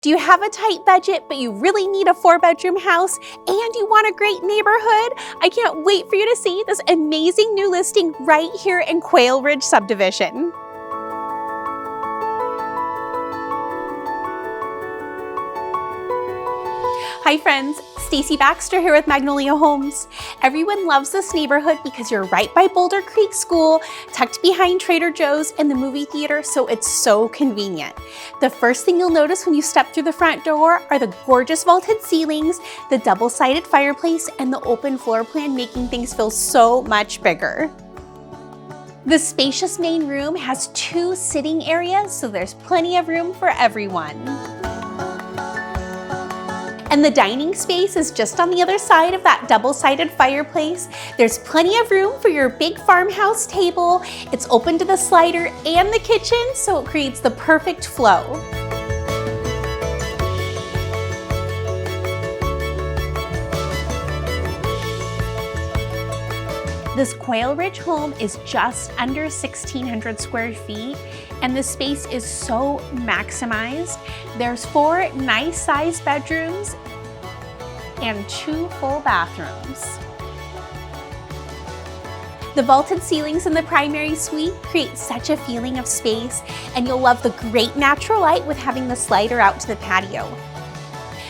Do you have a tight budget, but you really need a 4-bedroom house and you want a great neighborhood? I can't wait for you to see this amazing new listing right here in Quailridge subdivision. Hi friends, Stacy Baxter here with Magnolia Homes. Everyone loves this neighborhood because you're right by Boulder Creek School, tucked behind Trader Joe's and the movie theater, so it's so convenient. The first thing you'll notice when you step through the front door are the gorgeous vaulted ceilings, the double-sided fireplace, and the open floor plan, making things feel so much bigger. The spacious main room has 2 sitting areas, so there's plenty of room for everyone. And the dining space is just on the other side of that double-sided fireplace. There's plenty of room for your big farmhouse table. It's open to the slider and the kitchen, so it creates the perfect flow. This Quailridge home is just under 1,600 square feet, and the space is so maximized. There's 4 nice-sized bedrooms and 2 full bathrooms. The vaulted ceilings in the primary suite create such a feeling of space, and you'll love the great natural light with having the slider out to the patio.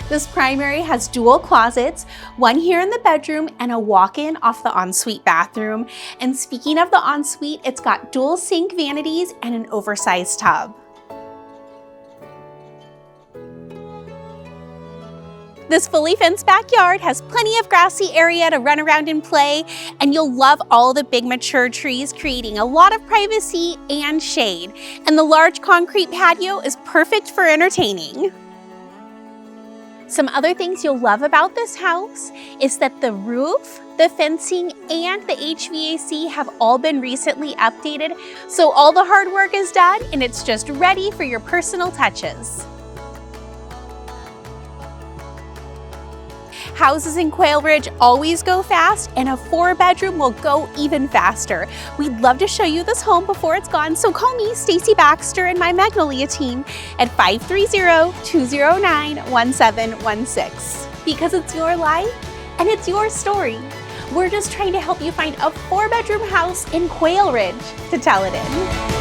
This primary has dual closets, one here in the bedroom and a walk-in off the ensuite bathroom. And speaking of the ensuite, it's got dual sink vanities and an oversized tub. This fully fenced backyard has plenty of grassy area to run around and play, and you'll love all the big mature trees, creating a lot of privacy and shade. And the large concrete patio is perfect for entertaining. Some other things you'll love about this house is that the roof, the fencing, and the HVAC have all been recently updated, so all the hard work is done and it's just ready for your personal touches. Houses in Quailridge always go fast, and a 4-bedroom will go even faster. We'd love to show you this home before it's gone, so call me, Stacy Baxter, and my Magnolia team at 530-209-1716. Because it's your life and it's your story. We're just trying to help you find a 4-bedroom house in Quailridge to tell it in.